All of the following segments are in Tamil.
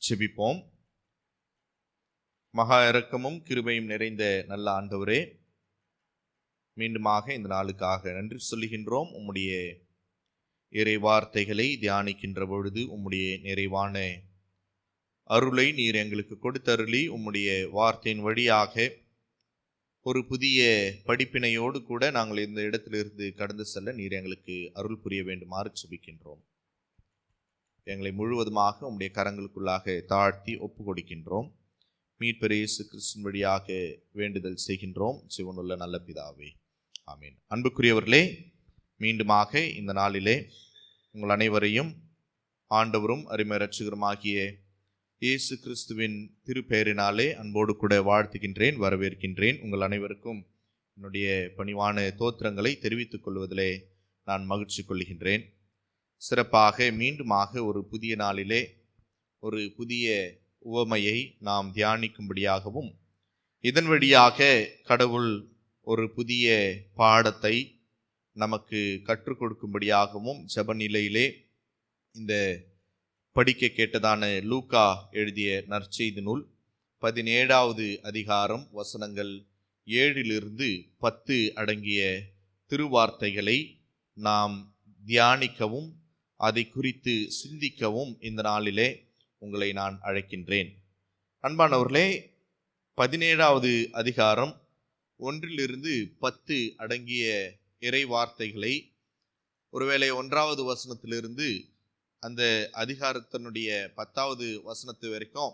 ஜெபிப்போம். மகா இரக்கமும் கிருபையும் நிறைந்த நல்ல ஆண்டவரே, மீண்டுமாக இந்த நாளுக்காக நன்றி சொல்லுகின்றோம். உம்முடைய இறை வார்த்தைகளை தியானிக்கின்ற பொழுது உம்முடைய நிறைவான அருளை நீர் எங்களுக்கு கொடுத்தருளி உம்முடைய வார்த்தையின் வழியாக ஒரு புதிய படிப்பினையோடு கூட நாங்கள் இந்த இடத்திலிருந்து கடந்து செல்ல நீர் எங்களுக்கு அருள் புரிய வேண்டுமாறு ஜெபிக்கின்றோம். எங்களை முழுவதுமாக உம்முடைய கரங்களுக்குள்ளாக தாழ்த்தி ஒப்பு கொடுக்கின்றோம். மீட்பர் இயேசு கிறிஸ்துவின் வழியாக வேண்டுதல் செய்கின்றோம் ஜீவனுள்ள நல்ல பிதாவே, ஆமீன். அன்புக்குரியவர்களே, மீண்டுமாக இந்த நாளிலே உங்கள் அனைவரையும் ஆண்டவரும் அருமை இரட்சகருமாகிய இயேசு கிறிஸ்துவின் திருப்பெயரினாலே அன்போடு கூட வாழ்த்துகின்றேன், வரவேற்கின்றேன். உங்கள் அனைவருக்கும் என்னுடைய பணிவான தோத்திரங்களை தெரிவித்துக் கொள்வதிலே நான் மகிழ்ச்சி கொள்கின்றேன். சிறப்பாக மீண்டுமாக ஒரு புதிய நாளிலே ஒரு புதிய உவமையை நாம் தியானிக்கும்படியாகவும் இதன் வழியாக கடவுள் ஒரு புதிய பாடத்தை நமக்கு கற்றுக் கொடுக்கும்படியாகவும் ஜெப நிலையிலே இந்த படிக்க கேட்டதான லூக்கா எழுதிய நற்செய்தி நூல் 17வது அதிகாரம் வசனங்கள் 7-10 அடங்கிய திருவார்த்தைகளை நாம் தியானிக்கவும் அதை குறித்து சிந்திக்கவும் இந்த நாளிலே உங்களை நான் அழைக்கின்றேன். அன்பானவர்களே, 17வது அதிகாரம் 1-10 அடங்கிய இறை வார்த்தைகளை ஒருவேளை 1வது வசனத்திலிருந்து அந்த அதிகாரத்தினுடைய 10வது வசனத்து வரைக்கும்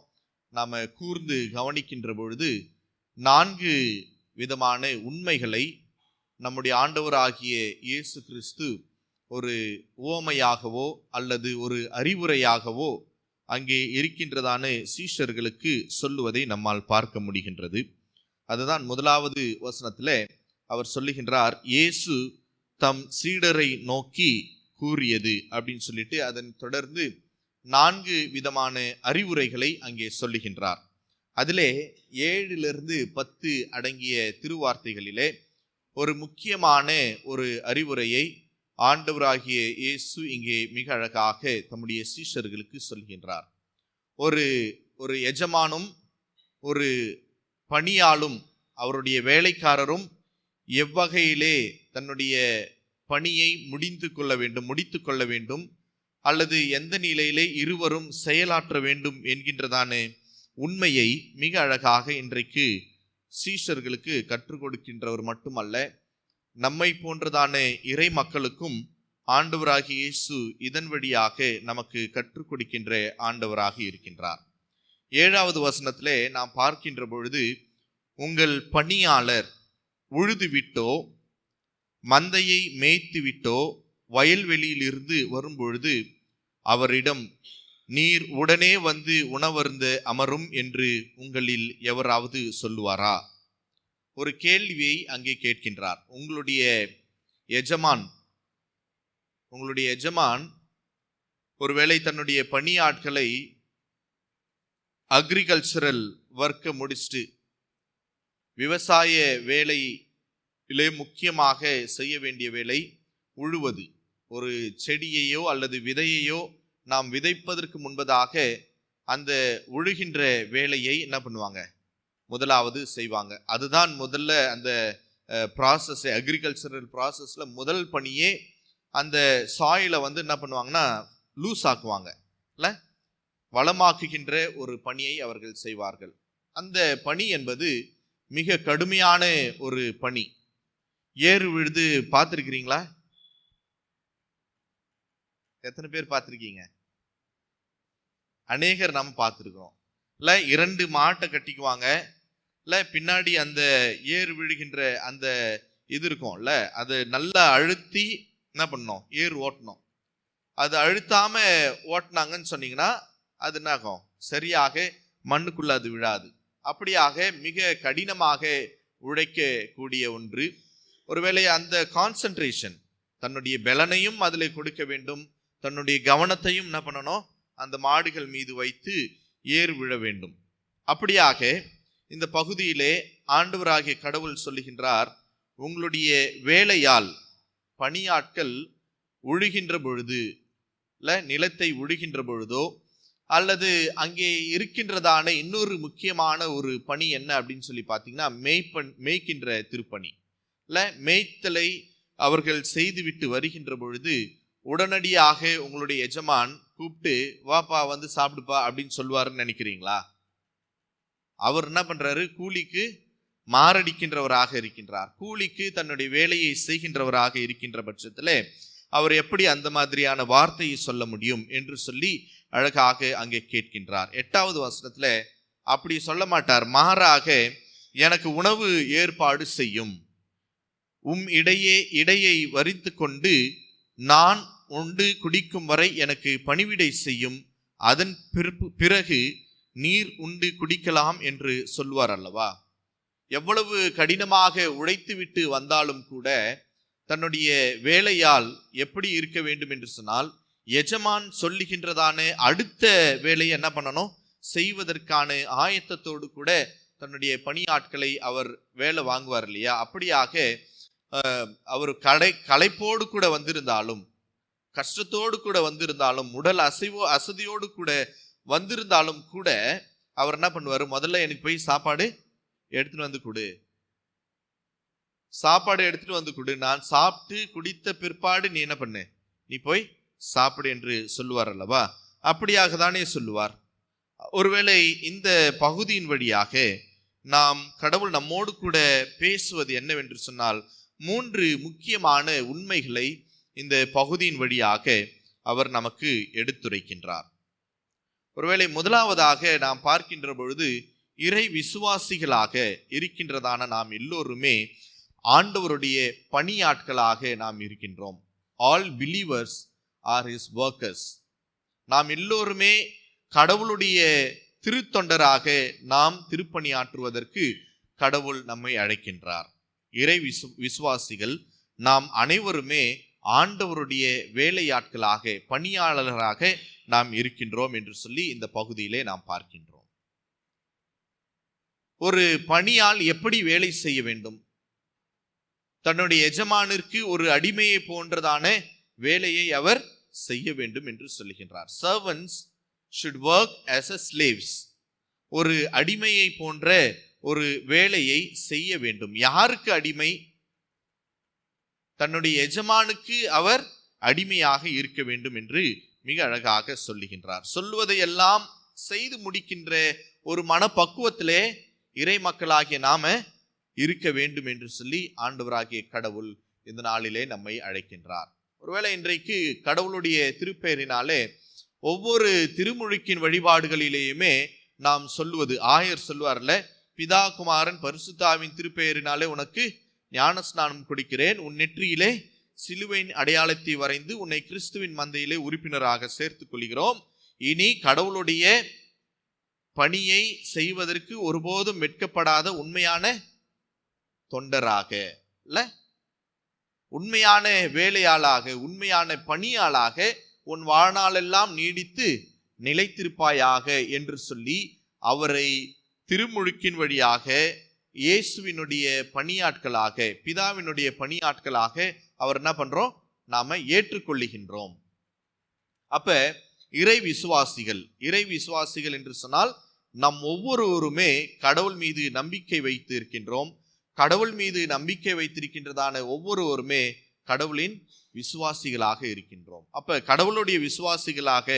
நாம் கூர்ந்து கவனிக்கின்ற பொழுது 4 விதமான உண்மைகளை நம்முடைய ஆண்டவராகிய இயேசு கிறிஸ்து ஒரு உவமையாகவோ அல்லது ஒரு அறிவுரையாகவோ அங்கே இருக்கின்றதான சீஷர்களுக்கு சொல்லுவதை நம்மால் பார்க்க முடிகின்றது. அதுதான் 1வது வசனத்தில் அவர் சொல்லுகின்றார், இயேசு தம் சீடரை நோக்கி கூறியது அப்படின்னு சொல்லிட்டு அதன் தொடர்ந்து 4 விதமான அறிவுரைகளை அங்கே சொல்லுகின்றார். அதிலே 7-10 அடங்கிய திருவார்த்தைகளிலே ஒரு முக்கியமான ஒரு அறிவுரையை ஆண்டவராகிய இயேசு இங்கே மிக அழகாக தம்முடைய சீஷர்களுக்கு சொல்கின்றார். ஒரு எஜமானும் ஒரு பணியாளும் அவருடைய வேலைக்காரரும் எவ்வகையிலே தன்னுடைய பணியை முடித்து கொள்ள வேண்டும் அல்லது எந்த நிலையிலே இருவரும் செயலாற்ற வேண்டும் என்கின்றதான உண்மையை மிக அழகாக இன்றைக்கு சீஷர்களுக்கு கற்றுக் கொடுக்கின்றவர் மட்டுமல்ல, நம்மை போன்றதான இறை மக்களுக்கும் ஆண்டவராகிய இயேசு இதன் வழியாக நமக்கு கற்றுக் கொடுக்கின்ற ஆண்டவராக இருக்கின்றார். 7வது வசனத்திலே நாம் பார்க்கின்ற பொழுது, உங்கள் பணியாளர் உழுது விட்டோ மந்தையை மேய்த்து விட்டோ வயல்வெளியிலிருந்து வரும்பொழுது அவரிடம் நீர் உடனே வந்து உணவருந்த அமரும் என்று உங்களில் எவராவது சொல்லுவாரா? ஒரு கேள்வியை அங்கே கேட்கின்றார். உங்களுடைய எஜமான் ஒருவேளை தன்னுடைய பணியாட்களை அக்ரிகல்ச்சரல் ஒர்க்கை முடிச்சுட்டு விவசாய வேலையிலே முக்கியமாக செய்ய வேண்டிய வேலை உழுவது. ஒரு செடியையோ அல்லது விதையையோ நாம் விதைப்பதற்கு முன்பதாக அந்த உழுகின்ற வேலையை என்ன பண்ணுவாங்க? முதலாவது செய்வாங்க. அதுதான் முதல்ல அந்த ப்ராசஸ், அக்ரிகல்ச்சரல் ப்ராசஸ்ல முதல் பணியே அந்த சாயிலை என்ன பண்ணுவாங்கன்னா லூஸ் ஆக்குவாங்க, இல்லை, வளமாக்குகின்ற ஒரு பணியை அவர்கள் செய்வார்கள். அந்த பணி என்பது மிக கடுமையான ஒரு பணி. ஏறு விழுது பார்த்துருக்கிறீங்களா? எத்தனை பேர் பார்த்துருக்கீங்க? அநேகர் நம்ம பார்த்துருக்கிறோம். இல்லை, 2 மாட்டை கட்டிக்குவாங்க, இல்லை, பின்னாடி அந்த ஏறு விழுகின்ற அந்த இது இருக்கும்ல, அது நல்லா அழுத்தி என்ன பண்ணணும்? ஏறு ஓட்டணும். அது அழுத்தாம ஓட்டினாங்கன்னு சொன்னீங்கன்னா அது என்ன ஆகும்? சரியாக மண்ணுக்குள்ள அது விழாது. அப்படியாக மிக கடினமாக உழைக்கக்கூடிய ஒன்று. ஒருவேளை அந்த கான்சன்ட்ரேஷன், தன்னுடைய பலனையும் அதில் கொடுக்க வேண்டும், தன்னுடைய கவனத்தையும் என்ன பண்ணணும்? அந்த மாடுகள் மீது வைத்து ஏறு விழ வேண்டும். அப்படியாக இந்த பகுதியிலே ஆண்டவராகிய கடவுள் சொல்லுகின்றார், உங்களுடைய வேலையால் பணியாட்கள் உழுகின்ற பொழுது, நிலத்தை உழுகின்ற பொழுதோ அல்லது அங்கே இருக்கின்றதான இன்னொரு முக்கியமான ஒரு பணி என்ன அப்படின்னு சொல்லி பார்த்தீங்கன்னா மேய்க்கின்ற திருப்பணி. இல்லை, மேய்த்தலை அவர்கள் செய்துவிட்டு வருகின்ற பொழுது உடனடியாக உங்களுடைய எஜமான் கூப்பிட்டு வாப்பா வந்து சாப்பிடுப்பா அப்படின்னு சொல்லுவாருன்னு நினைக்கிறீங்களா? அவர் என்ன பண்றாரு? கூலிக்கு மாரடிக்கின்றவராக இருக்கின்றார். கூலிக்கு தன்னுடைய வேலையை செய்கின்றவராக இருக்கின்ற பட்சத்தில் அவர் எப்படி அந்த மாதிரியான வார்த்தையை சொல்ல முடியும் என்று சொல்லி அழகாக அங்கே கேட்கின்றார். 8வது வசனத்துல அப்படி சொல்ல மாட்டார். மாறாக எனக்கு உணவு ஏற்பாடு செய்யும், இடையை வரித்து கொண்டு நான் உண்டு குடிக்கும் வரை எனக்கு பணிவிடை செய்யும், அதன் பிறகு நீர் உண்டு குடிக்கலாம் என்று சொல்வார் அல்லவா? எவ்வளவு கடினமாக உழைத்து விட்டு வந்தாலும் கூட தன்னுடைய வேலையால் எப்படி இருக்க வேண்டும் என்று சொன்னால், எஜமான் சொல்லுகின்றதான அடுத்த வேலையை என்ன பண்ணணும்? செய்வதற்கான ஆயத்தத்தோடு கூட தன்னுடைய பணியாட்களை அவர் வேலை வாங்குவார் இல்லையா? அப்படியாக அவர் களைப்போடு கூட வந்திருந்தாலும், கஷ்டத்தோடு கூட வந்திருந்தாலும், உடல் அசதியோடு கூட வந்திருந்தாலும் கூட அவர் என்ன பண்ணுவார்? முதல்ல எனக்கு போய் சாப்பாடு எடுத்துட்டு வந்து கொடு, சாப்பாடு எடுத்துட்டு வந்து கொடு, நான் சாப்பிட்டு குடித்த பிற்பாடு நீ என்ன பண்ணு, நீ போய் சாப்பிடு என்று சொல்லுவார் அல்லவா? அப்படியாக தானே சொல்லுவார். ஒருவேளை இந்த பகுதியின் வழியாக நாம் கடவுள் நம்மோடு கூட பேசுவது என்னவென்று சொன்னால், 3 முக்கியமான உண்மைகளை இந்த பகுதியின் வழியாக அவர் நமக்கு எடுத்துரைக்கின்றார். ஒருவேளை முதலாவதாக நாம் பார்க்கின்ற பொழுது, இறை விசுவாசிகளாக இருக்கின்றதான நாம் எல்லோருமே ஆண்டவருடைய பணியாட்களாக நாம் இருக்கின்றோம். All believers are his workers. நாம் எல்லோருமே கடவுளுடைய திருத்தொண்டராக நாம் திருப்பணியாற்றுவதற்கு கடவுள் நம்மை அழைக்கின்றார். இறை விசுவாசிகள் நாம் அனைவருமே ஆண்டவருடைய வேலையாட்களாக, பணியாளர்களாக நாம் இருக்கின்றோம் என்று சொல்லி இந்த பகுதியிலே நாம் பார்க்கின்றோம். ஒரு பணியாள் எப்படி வேலை செய்ய வேண்டும்? தன்னுடைய எஜமானிற்கு ஒரு அடிமையை போன்றதான வேலையை அவர் செய்ய வேண்டும் என்று சொல்லுகின்றார். Servants should work as a slaves. ஒரு அடிமையை போன்ற ஒரு வேலையை செய்ய வேண்டும். யாருக்கு அடிமை? தன்னுடைய எஜமானுக்கு அவர் அடிமையாக இருக்க வேண்டும் என்று மிக அழகாக சொல்லுகின்றார். சொல்வதையெல்லாம் செய்து முடிக்கின்ற ஒரு மனப்பக்குவத்திலே இறை மக்களாகிய நாம இருக்க வேண்டும் என்று சொல்லி ஆண்டவராகிய கடவுள் இந்த நாளிலே நம்மை அழைக்கின்றார். ஒருவேளை இன்றைக்கு கடவுளுடைய திருப்பெயரினாலே ஒவ்வொரு திருமுழுக்கின் வழிபாடுகளிலேயுமே நாம் சொல்லுவது, ஆயர் சொல்லுவார்ல, பிதா குமாரன் பரிசுத்தாவின் திருப்பெயரினாலே உனக்கு ஞானஸ்நானம் கொடுக்கிறேன், உன் நெற்றியிலே சிலுவையின் அடையாளத்தை வரைந்து உன்னை கிறிஸ்துவின் மந்தையிலே உறுப்பினராக சேர்த்துக் கொள்கிறோம். இனி கடவுளுடைய பணியை செய்வதற்கு ஒருபோதும் வெட்கப்படாத உண்மையான தொண்டராக, இல்ல உண்மையான வேலையாளாக, உண்மையான பணியாளாக உன் வாழ்நாளெல்லாம் நீடித்து நிலைத்திருப்பாயாக என்று சொல்லி அவரை திருமுழுக்கின் வழியாக இயேசுவினுடைய பணியாட்களாக, பிதாவினுடைய பணியாட்களாக அவர் என்ன பண்றோம்? நாம ஏற்றுக்கொள்ளுகின்றோம். அப்ப இறை விசுவாசிகள் என்று சொன்னால் நம் ஒவ்வொருவருமே கடவுள் மீது நம்பிக்கை வைத்து இருக்கின்றோம். கடவுள் மீது நம்பிக்கை வைத்திருக்கின்றதான ஒவ்வொருவருமே கடவுளின் விசுவாசிகளாக இருக்கின்றோம். அப்ப கடவுளுடைய விசுவாசிகளாக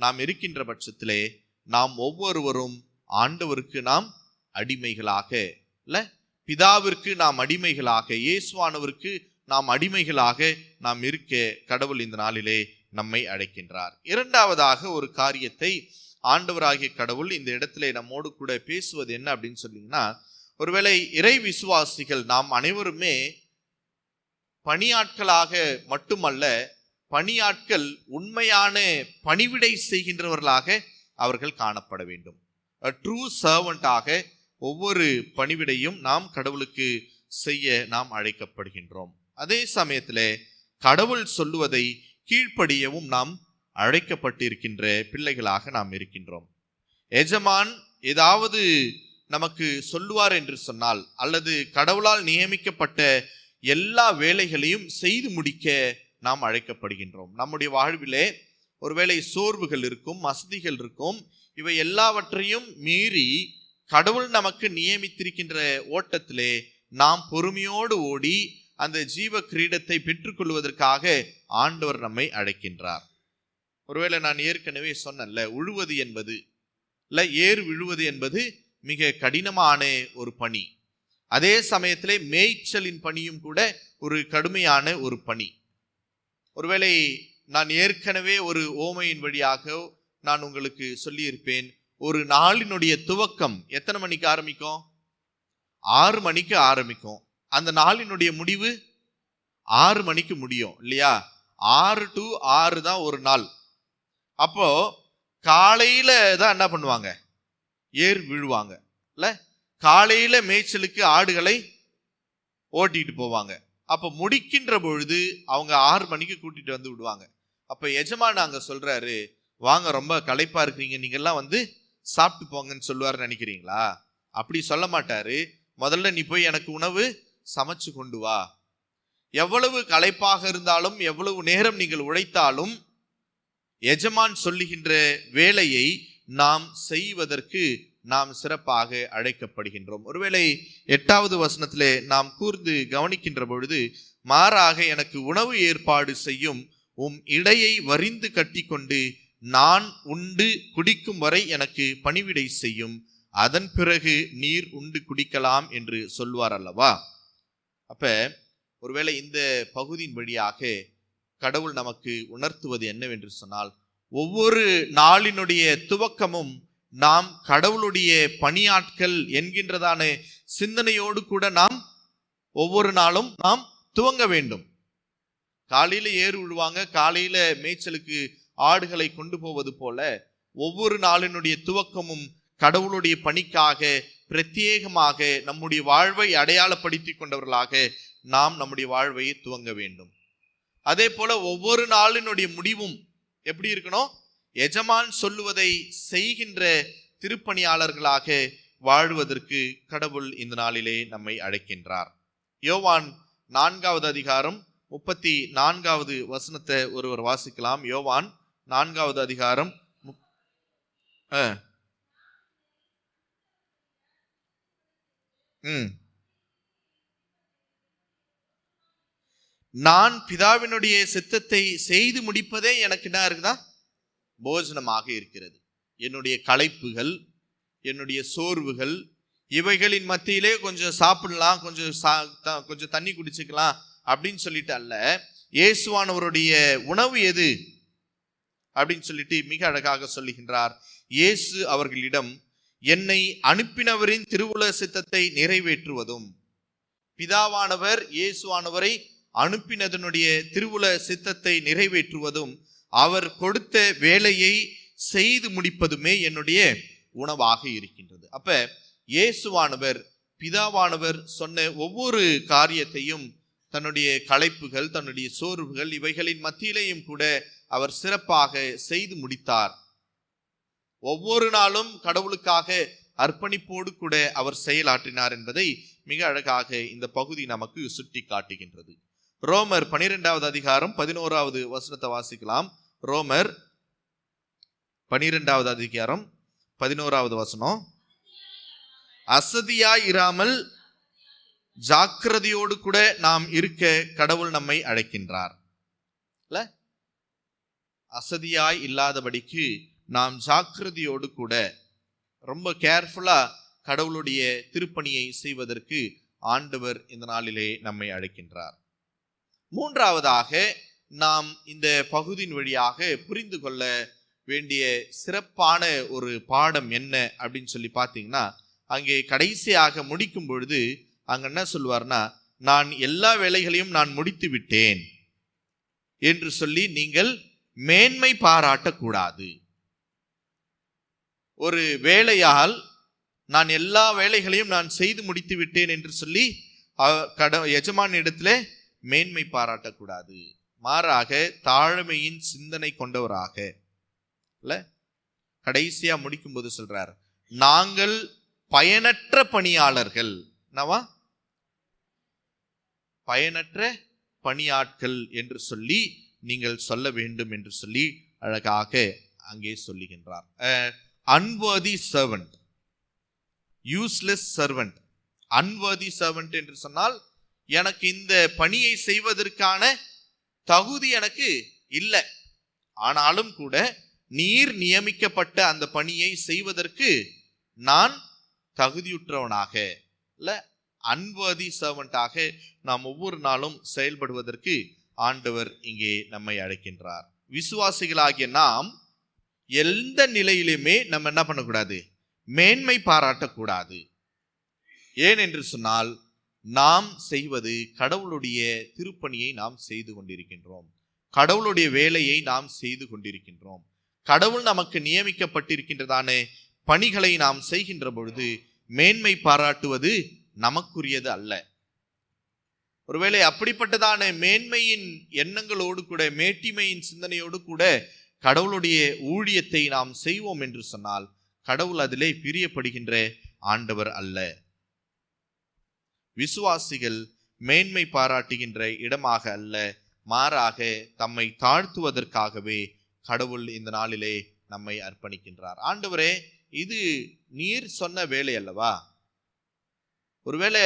நாம் இருக்கின்ற பட்சத்திலே நாம் ஒவ்வொருவரும் ஆண்டவருக்கு நாம் அடிமைகளாக, இல்ல பிதாவிற்கு நாம் அடிமைகளாக, இயேசுவானவருக்கு நாம் அடிமைகளாக நாம் இருக்க கடவுள் இந்த நாளிலே நம்மை அழைக்கின்றார். இரண்டாவதாக ஒரு காரியத்தை ஆண்டவராகிய கடவுள் இந்த இடத்திலே நம்மோடு கூட பேசுவது என்ன அப்படின்னு சொன்னீங்கன்னா, ஒருவேளை இறை விசுவாசிகள் நாம் அனைவருமே பணியாட்களாக மட்டுமல்ல, பணியாட்கள் உண்மையான பணிவிடை செய்கின்றவர்களாக அவர்கள் காணப்பட வேண்டும். ட்ரூ சர்வெண்டாக ஒவ்வொரு பணிவிடையும் நாம் கடவுளுக்கு செய்ய நாம் அழைக்கப்படுகின்றோம். அதே சமயத்திலே கடவுள் சொல்லுவதை கீழ்ப்படியவும் நாம் அழைக்கப்பட்டிருக்கின்ற பிள்ளைகளாக நாம் இருக்கின்றோம். எஜமான் ஏதாவது நமக்கு சொல்லுவார் என்று சொன்னால், அல்லது கடவுளால் நியமிக்கப்பட்ட எல்லா வேலைகளையும் செய்து முடிக்க நாம் அழைக்கப்படுகின்றோம். நம்முடைய வாழ்விலே ஒருவேளை சோர்வுகள் இருக்கும், வசதிகள் இருக்கும். இவை எல்லாவற்றையும் மீறி கடவுள் நமக்கு நியமித்திருக்கின்ற ஓட்டத்திலே நாம் பொறுமையோடு ஓடி அந்த ஜீவ கிரீடத்தை பெற்றுக்கொள்வதற்காக ஆண்டவர் நம்மை அழைக்கின்றார். ஒருவேளை நான் ஏற்கனவே சொன்னேன்ல, உழுவது என்பது ஏர் விழுவது என்பது மிக கடினமான ஒரு பணி. அதே சமயத்திலே மேய்ச்சலின் பணியும் கூட ஒரு கடுமையான ஒரு பணி. ஒருவேளை நான் ஏற்கனவே ஒரு ஓமையின் வழியாக நான் உங்களுக்கு சொல்லியிருப்பேன். ஒரு நாளினுடைய துவக்கம் எத்தனை மணிக்கு ஆரம்பிக்கும்? 6 மணிக்கு ஆரம்பிக்கும். அந்த நாளினுடைய முடிவு 6 மணிக்கு முடியும் இல்லையா? 6 to 6 தான் ஒரு நாள். அப்போ காலையில தான் என்ன பண்ணுவாங்க? ஏர் விழுவாங்க இல்ல? காலையில மேய்ச்சலுக்கு ஆடுகளை ஓட்டிட்டு போவாங்க. அப்ப முடிக்கின்ற பொழுது அவங்க 6 மணிக்கு கூட்டிட்டு வந்து விடுவாங்க. அப்ப எஜமான் அங்க சொல்றாரு, வாங்க ரொம்ப களைப்பா இருக்கிறீங்க, நீங்க எல்லாம் வந்து சாப்பிட்டு போங்கன்னு சொல்லுவாரு நினைக்கிறீங்களா? அப்படி சொல்ல மாட்டாரு. முதல்ல நீ போய் எனக்கு உணவு சமைச்சு கொண்டு வா. எவ்வளவு களைப்பாக இருந்தாலும், எவ்வளவு நேரம் நீங்கள் உழைத்தாலும், எஜமான் சொல்லுகின்ற வேலையை நாம் செய்வதற்கு நாம் சிறப்பாக அழைக்கப்படுகின்றோம். ஒருவேளை 8வது வசனத்திலே நாம் கூர்ந்து கவனிக்கின்ற பொழுது, மாறாக எனக்கு உணவு ஏற்பாடு செய்யும், உம் இடையை வரிந்து கட்டி கொண்டு நான் உண்டு குடிக்கும் வரை எனக்கு பணிவிடை செய்யும், அதன் பிறகு நீர் உண்டு குடிக்கலாம் என்று சொல்வார் அல்லவா? அப்ப ஒருவேளை இந்த பகுதியின் வழியாக கடவுள் நமக்கு உணர்த்துவது என்னவென்று சொன்னால், ஒவ்வொரு நாளினுடைய துவக்கமும் நாம் கடவுளுடைய பணியாட்கள் என்கின்றதான சிந்தனையோடு கூட நாம் ஒவ்வொரு நாளும் நாம் துவங்க வேண்டும். காலையில ஏறு விழுவாங்க, காலையில மேய்ச்சலுக்கு ஆடுகளை கொண்டு போவது போல ஒவ்வொரு நாளினுடைய துவக்கமும் கடவுளுடைய பணிக்காக பிரத்யேகமாக நம்முடைய வாழ்வை அடையாளப்படுத்தி கொண்டவர்களாக நாம் நம்முடைய வாழ்வை துவங்க வேண்டும். அதே போல ஒவ்வொரு நாளினுடைய முடிவும் எப்படி இருக்கணும்? எஜமான் சொல்லுவதை செய்கின்ற திருப்பணியாளர்களாக வாழ்வதற்கு கடவுள் இந்த நாளிலே நம்மை அழைக்கின்றார். யோவான் 4வது அதிகாரம் 34வது வசனத்தை ஒருவர் வாசிக்கலாம். யோவான் 4வது அதிகாரம் நான் பிதாவினுடைய சித்தத்தை செய்து முடிப்பதே எனக்கு என்ன இருக்குதா? போஜனமாக இருக்கிறது. என்னுடைய களைப்புகள், என்னுடைய சோர்வுகள், இவைகளின் மத்தியிலே கொஞ்சம் சாப்பிடலாம், கொஞ்சம் தண்ணி குடிச்சுக்கலாம் அப்படின்னு சொல்லிட்டு அல்ல. இயேசுவானவருடைய உணவு எது அப்படின்னு சொல்லிட்டு மிக அழகாக சொல்லுகின்றார். இயேசு அவர்களிடம், என்னை அனுப்பினவரின் திருவுள சித்தத்தை நிறைவேற்றுவதும், பிதாவானவர் இயேசுவானவரை அனுப்பினதனுடைய திருவுள சித்தத்தை நிறைவேற்றுவதும், அவர் கொடுத்த வேலையை செய்து முடிப்பதுமே என்னுடைய உணவாக இருக்கின்றது. அப்ப இயேசுவானவர் பிதாவானவர் சொன்ன ஒவ்வொரு காரியத்தையும், தன்னுடைய களைப்புகள், தன்னுடைய சோர்வுகள், இவைகளின் மத்தியிலேயும் கூட அவர் சிறப்பாக செய்து முடித்தார். ஒவ்வொரு நாளும் கடவுளுக்காக அர்ப்பணிப்போடு கூட அவர் செயலாற்றினார் என்பதை மிக அழகாக இந்த பகுதி நமக்கு சுட்டி காட்டுகின்றது. ரோமர் 12வது அதிகாரம் 11வது வசனத்தை வாசிக்கலாம். ரோமர் 12வது அதிகாரம் 11வது வசனம், அசதியாய் இராமல் ஜாக்கிரதையோடு கூட நாம் இருக்க கடவுள் நம்மை அழைக்கின்றார். இல்ல, அசதியாய் இல்லாதபடிக்கு நாம் ஜாக்கிரதையோடு கூட ரொம்ப கேர்ஃபுல்லா கடவுளுடைய திருப்பணியை செய்வதற்கு ஆண்டவர் இந்த நாளிலே நம்மை அழைக்கின்றார். மூன்றாவதாக நாம் இந்த பகுதியின் வழியாக புரிந்து கொள்ள வேண்டிய சிறப்பான ஒரு பாடம் என்ன அப்படின்னு சொல்லி பார்த்தீங்கன்னா, அங்கே கடைசியாக முடிக்கும் பொழுது அங்க என்ன சொல்வார்னா, நான் எல்லா வேலைகளையும் நான் முடித்து விட்டேன் என்று சொல்லி நீங்கள் மேன்மை பாராட்டக்கூடாது. ஒரு வேலையால் நான் எல்லா வேலைகளையும் நான் செய்து முடித்து விட்டேன் என்று சொல்லி எஜமான இடத்துல மேன்மை பாராட்டக்கூடாது. மாறாக தாழ்மையின் சிந்தனை கொண்டவராக இல்ல, கடைசியா முடிக்கும் போது சொல்றார், நாங்கள் பயனற்ற பணியாளர்கள், என்னவா பயனற்ற பணியாட்கள் என்று சொல்லி நீங்கள் சொல்ல வேண்டும் என்று சொல்லி அழகாக அங்கே சொல்லுகின்றார். Unworthy servant, useless servant. Unworthy servant என்று சொன்னால் எனக்கு இந்த பணியை செய்வதற்கான தகுதி எனக்கு இல்லை, ஆனாலும் கூட நீர் நியமிக்கப்பட்ட அந்த பணியை செய்வதற்கு நான் தகுதியுற்றவனாக இல்ல, அன்வர்தி சர்வன்டாக நாம் ஒவ்வொரு நாளும் செயல்படுவதற்கு ஆண்டவர் இங்கே நம்மை அழைக்கின்றார். விசுவாசிகளாகிய நாம் எந்த நிலையிலுமே நம்ம என்ன பண்ணக்கூடாது, மேன்மை பாராட்டக்கூடாது. ஏன் என்று சொன்னால் நாம் செய்வது கடவுளுடைய திருப்பணியை நாம் செய்து கொண்டிருக்கின்றோம், கடவுளுடைய வேலையை நாம் செய்து கொண்டிருக்கின்றோம். கடவுள் நமக்கு நியமிக்கப்பட்டிருக்கின்றதான பணிகளை நாம் செய்கின்ற பொழுது மேன்மை பாராட்டுவது நமக்குரியது அல்ல. ஒருவேளை அப்படிப்பட்டதான மேன்மையின் எண்ணங்களோடு கூட, மேட்டிமையின் சிந்தனையோடு கூட கடவுளுடைய ஊழியத்தை நாம் செய்வோம் என்று சொன்னால் கடவுள் அதிலே பிரியப்படுகின்ற ஆண்டவர் அல்ல. விசுவாசிகள் மேன்மை பாராட்டுகின்ற இடமாக அல்ல, மாறாக தம்மை தாழ்த்துவதற்காகவே கடவுள் இந்த நாளிலே நம்மை அர்ப்பணிக்கின்றார். ஆண்டவரே, இது நீர் சொன்ன வேலை அல்லவா? ஒருவேளை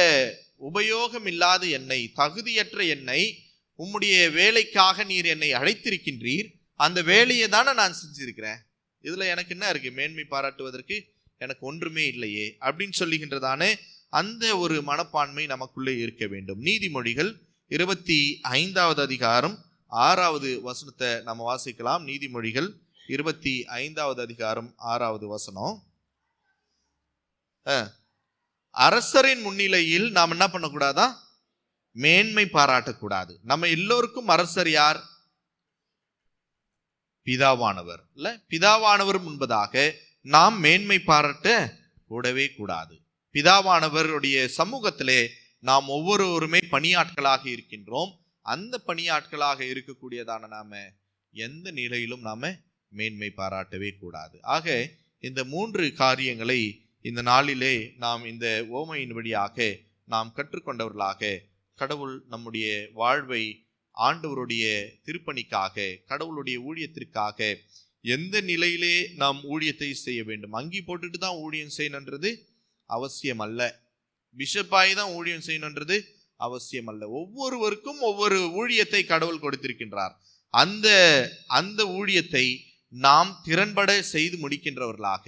உபயோகம் இல்லாத என்னை, தகுதியற்ற என்னை உம்முடைய வேலைக்காக நீர் என்னை அழைத்திருக்கின்றீர், அந்த வேலையை தானே நான் செஞ்சிருக்கிறேன், இதுல எனக்கு என்ன இருக்கு, மேன்மை பாராட்டுவதற்கு எனக்கு ஒன்றுமே இல்லையே அப்படின்னு சொல்லுகின்றதானே அந்த ஒரு மனப்பான்மை நமக்குள்ளே இருக்க வேண்டும். நீதிமொழிகள் 25வது அதிகாரம் 6வது வசனத்தை நம்ம வாசிக்கலாம். நீதிமொழிகள் 25வது அதிகாரம் 6வது வசனம். அரசரின் முன்னிலையில் நாம் என்ன பண்ணக்கூடாதா, மேன்மை பாராட்டக்கூடாது. நம்ம எல்லோருக்கும் அரசர் யார்? பிதாவானவர் இல்ல, பிதாவானவர் முன்பதாக நாம் மேன்மை பாராட்ட கூடவே கூடாது. பிதாவானவருடைய சமூகத்திலே நாம் ஒவ்வொருவருமே பணியாட்களாக இருக்கின்றோம். அந்த பணியாட்களாக இருக்கக்கூடியதான நாம எந்த நிலையிலும் நாம மேன்மை பாராட்டவே கூடாது. ஆக இந்த 3 காரியங்களை இந்த நாளிலே நாம் இந்த ஓமையின் வழியாக நாம் கற்றுக்கொண்டவர்களாக கடவுள் நம்முடைய வாழ்வை ஆண்டவருடைய திருப்பணிக்காக, கடவுளுடைய ஊழியத்திற்காக எந்த நிலையிலே நாம் ஊழியத்தை செய்ய வேண்டும். அங்கி போட்டுட்டு தான் ஊழியம் செய்யணுன்றது அவசியம் அல்ல, பிஷப்பாய் தான் ஊழியம் செய்யணுன்றது அவசியம் அல்ல. ஒவ்வொருவருக்கும் ஒவ்வொரு ஊழியத்தை கடவுள் கொடுத்திருக்கின்றார். அந்த ஊழியத்தை நாம் திறன்பட செய்து முடிக்கின்றவர்களாக,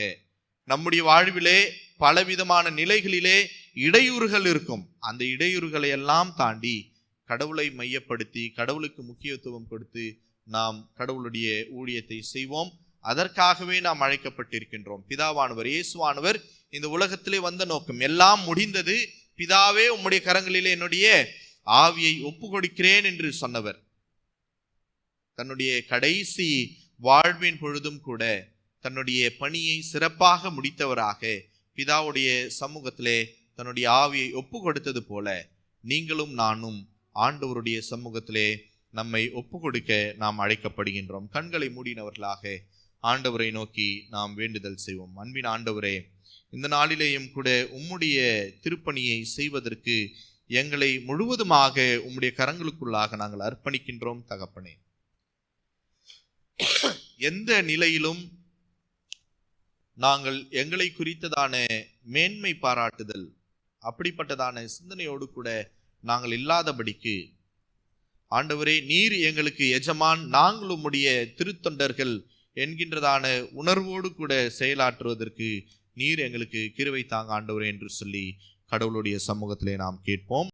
நம்முடைய வாழ்விலே பலவிதமான நிலைகளிலே இடையூறுகள் இருக்கும், அந்த இடையூறுகளை எல்லாம் தாண்டி கடவுளை மையப்படுத்தி கடவுளுக்கு முக்கியத்துவம் கொடுத்து நாம் கடவுளுடைய ஊழியத்தை செய்வோம். அதற்காகவே நாம் அழைக்கப்பட்டிருக்கின்றோம். பிதாவானவர், இயேசுவானவர் இந்த உலகத்திலே வந்த நோக்கம் எல்லாம் முடிந்தது, பிதாவே உம்முடைய கரங்களிலே என்னுடைய ஆவியை ஒப்பு கொடுக்கிறேன் என்று சொன்னவர். தன்னுடைய கடைசி வாழ்வின் பொழுதும் கூட தன்னுடைய பணியை சிறப்பாக முடித்தவராக பிதாவுடைய சமூகத்திலே தன்னுடைய ஆவியை ஒப்பு கொடுத்தது போல நீங்களும் நானும் ஆண்டவருடைய சமூகத்திலே நம்மை ஒப்பு கொடுக்க நாம் அழைக்கப்படுகின்றோம். கண்களை மூடினவர்களாக ஆண்டவரை நோக்கி நாம் வேண்டுதல் செய்வோம். அன்பின் ஆண்டவரே, இந்த நாளிலேயும் கூட உம்முடைய திருப்பணியை செய்வதற்கு எங்களை முழுவதுமாக உம்முடைய கரங்களுக்குள்ளாக நாங்கள் அர்ப்பணிக்கின்றோம். தகப்பனே, எந்த நிலையிலும் நாங்கள் எங்களை குறித்ததான மேன்மை பாராட்டுதல், அப்படிப்பட்டதான சிந்தனையோடு கூட நாங்கள் இல்லாதபடிக்கு ஆண்டவரே, நீர் எங்களுக்கு எஜமான், நாங்கள் உம்முடைய திருத்தொண்டர்கள் என்கின்றதான உணர்வோடு கூட செயலாற்றுவதற்கு நீர் எங்களுக்கு கிருபை தாங்க ஆண்டவரே என்று சொல்லி கடவுளுடைய சமூகத்திலே நாம் கேட்போம்.